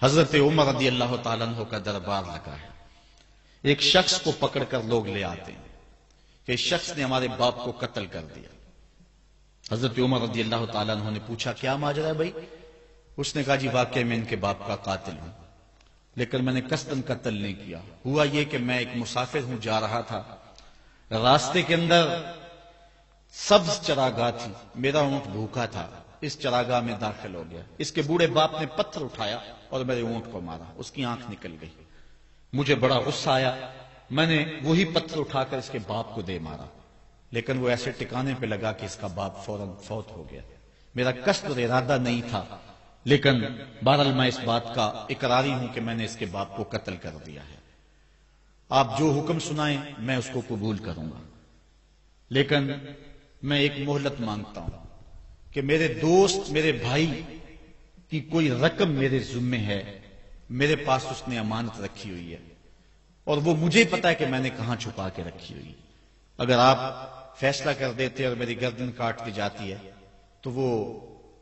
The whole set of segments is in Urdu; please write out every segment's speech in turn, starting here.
حضرت عمر رضی اللہ تعالیٰ عنہ کا دربار لگا ہے. ایک شخص کو پکڑ کر لوگ لے آتے ہیں کہ اس شخص نے ہمارے باپ کو قتل کر دیا. حضرت عمر رضی اللہ تعالیٰ عنہ نے پوچھا کیا ماجرا ہے بھائی؟ اس نے کہا جی واقعی میں ان کے باپ کا قاتل ہوں، لیکن میں نے قصداً قتل نہیں کیا. ہوا یہ کہ میں ایک مسافر ہوں، جا رہا تھا، راستے کے اندر سبز چراگاہ تھی، میرا اونٹ بھوکا تھا، اس چراگاہ میں داخل ہو گیا. اس کے بوڑھے باپ نے پتھر اٹھایا اور میرے اونٹ کو مارا، اس کی آنکھ نکل گئی. مجھے بڑا غصہ آیا، میں نے وہی پتھر اٹھا کر اس کے باپ کو دے مارا، لیکن وہ ایسے ٹکانے پہ لگا کہ اس کا باپ فوراً فوت ہو گیا. میرا قصد اور ارادہ نہیں تھا، لیکن بہرحال میں اس بات کا اقراری ہوں کہ میں نے اس کے باپ کو قتل کر دیا ہے. آپ جو حکم سنائیں میں اس کو قبول کروں گا، لیکن میں ایک مہلت مانگتا ہوں کہ میرے دوست، میرے بھائی کی کوئی رقم میرے ذمے ہے، میرے پاس اس نے امانت رکھی ہوئی ہے اور وہ مجھے پتا ہے کہ میں نے کہاں چھپا کے رکھی ہوئی. اگر آپ فیصلہ کر دیتے اور میری گردن کاٹ دی جاتی ہے تو وہ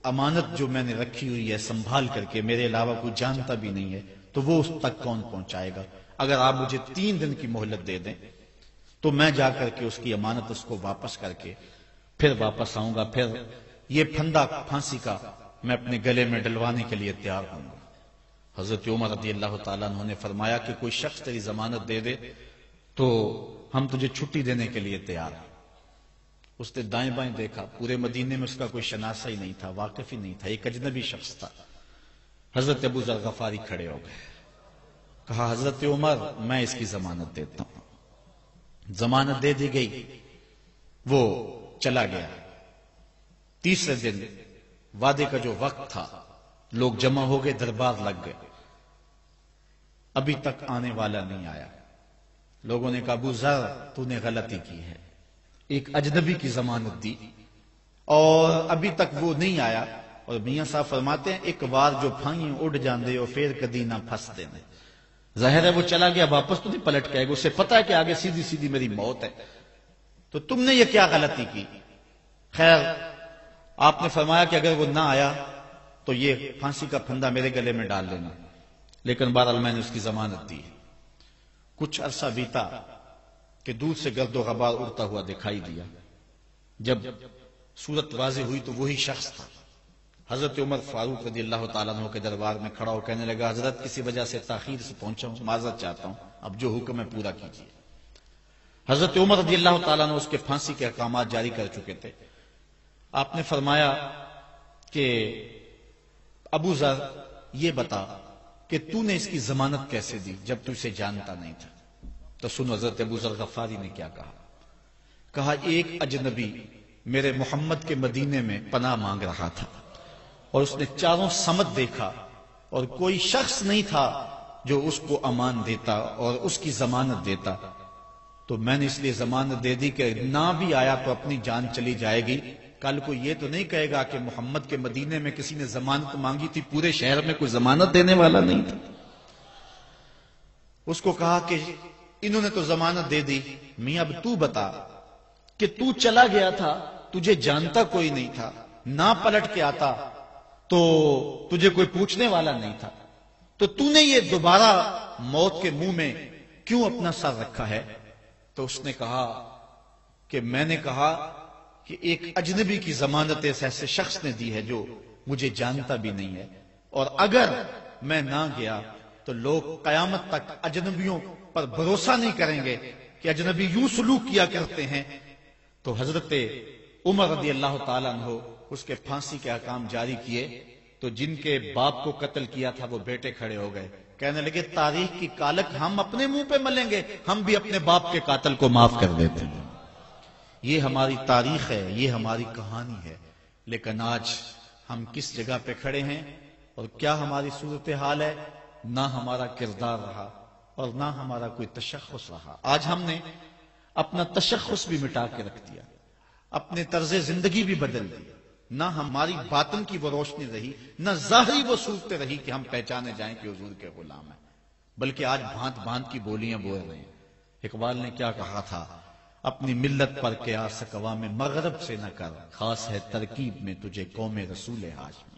امانت جو میں نے رکھی ہوئی ہے سنبھال کر کے میرے علاوہ کوئی جانتا بھی نہیں ہے تو وہ اس تک کون پہنچائے گا؟ اگر آپ مجھے 3 دن کی مہلت دے دیں تو میں جا کر کے اس کی امانت اس کو واپس کر کے پھر واپس آؤں گا، پھر یہ پھندا پھانسی کا میں اپنے گلے میں ڈلوانے کے لیے تیار ہوں گا. حضرت عمر رضی اللہ تعالیٰ عنہ نے فرمایا کہ کوئی شخص تیری ضمانت دے دے تو ہم تجھے چھٹی دینے کے لیے تیار ہیں. اس نے دائیں بائیں دیکھا، پورے مدینے میں اس کا کوئی شناسہ ہی نہیں تھا، واقف ہی نہیں تھا، ایک اجنبی شخص تھا. حضرت ابو ذر غفاری کھڑے ہو گئے، کہا حضرت عمر میں اس کی ضمانت دیتا ہوں. ضمانت دے دی گئی، وہ چلا گیا. تیسرے دن وعدے کا جو وقت تھا لوگ جمع ہو گئے، دربار لگ گئے، ابھی تک آنے والا نہیں آیا. لوگوں نے کہا ابو ذر تو نے غلطی کی ہے، ایک اجنبی کی ضمانت دی اور ابھی تک وہ نہیں آیا. اور میاں صاحب فرماتے ہیں ایک بار جو پھائیں اڑ جاندے ہو پھر کدی نہ پھنستے نے. ظاہر ہے وہ چلا گیا، واپس تو نہیں پلٹ کے آئے گا، اسے پتا ہے کہ آگے سیدھی سیدھی میری موت ہے، تو تم نے یہ کیا غلطی کی؟ خیر آپ نے فرمایا کہ اگر وہ نہ آیا تو یہ پھانسی کا پھندا میرے گلے میں ڈال لینا، لیکن بہرحال میں نے اس کی ضمانت دی. کچھ عرصہ بیتا کہ دور سے گرد و غبار اڑتا ہوا دکھائی دیا. جب صورت واضح ہوئی تو وہی شخص تھا. حضرت عمر فاروق رضی اللہ تعالیٰ عنہ کے دربار میں کھڑا ہو کہنے لگا حضرت کسی وجہ سے تاخیر سے پہنچا ہوں، معذرت چاہتا ہوں، اب جو حکم ہے پورا کیجیے. حضرت عمر رضی اللہ تعالیٰ عنہ اس کے پھانسی کے احکامات جاری کر چکے تھے. آپ نے فرمایا کہ ابو ذر یہ بتا کہ تو نے اس کی ضمانت کیسے دی جب تو اسے جانتا نہیں تھا؟ تو سنو حضرت ابو ذر غفاری نے کیا کہا. کہا ایک اجنبی میرے محمد کے مدینے میں پناہ مانگ رہا تھا اور اس نے چاروں سمت دیکھا اور کوئی شخص نہیں تھا جو اس کو امان دیتا اور اس کی ضمانت دیتا، تو میں نے اس لیے ضمانت دے دی کہ نہ بھی آیا تو اپنی جان چلی جائے گی. کل کو یہ تو نہیں کہے گا کہ محمد کے مدینے میں کسی نے ضمانت مانگی تھی، پورے شہر میں کوئی ضمانت دینے والا نہیں تھا. اس کو کہا کہ انہوں نے تو ضمانت دے دی، میاں اب تو بتا کہ تو چلا گیا تھا، تجھے جانتا کوئی نہیں تھا، نہ پلٹ کے آتا تو تجھے کوئی پوچھنے والا نہیں تھا، تو تو نے یہ دوبارہ موت کے منہ میں کیوں اپنا سر رکھا ہے؟ تو اس نے کہا کہ میں نے کہا کہ ایک اجنبی کی ضمانت ایسے شخص نے دی ہے جو مجھے جانتا بھی نہیں ہے، اور اگر میں نہ گیا تو لوگ قیامت تک اجنبیوں پر بھروسہ نہیں کریں گے کہ اجنبی یوں سلوک کیا کرتے ہیں. تو حضرت عمر رضی اللہ تعالیٰ عنہ اس کے پھانسی کے احکام جاری کیے تو جن کے باپ کو قتل کیا تھا وہ بیٹے کھڑے ہو گئے، کہنے لگے تاریخ کی کالک ہم اپنے منہ پہ ملیں گے، ہم بھی اپنے باپ کے قاتل کو معاف کر دیتے ہیں. یہ ہماری تاریخ ہے، یہ ہماری کہانی ہے. لیکن آج ہم کس جگہ پہ کھڑے ہیں اور کیا ہماری صورتحال ہے؟ نہ ہمارا کردار رہا اور نہ ہمارا کوئی تشخص رہا. آج ہم نے اپنا تشخص بھی مٹا کے رکھ دیا، اپنے طرز زندگی بھی بدل دی. نہ ہماری باطن کی وہ روشنی رہی، نہ ظاہری وہ صورت رہی کہ ہم پہچانے جائیں کہ حضور کے غلام ہیں، بلکہ آج بھانت بھانت کی بولیاں بول رہے ہیں. اقبال نے کیا کہا تھا؟ اپنی ملت پر قیاس اقوام مغرب سے نہ کر، خاص ہے ترکیب میں تجھے قوم رسول ہاشمی.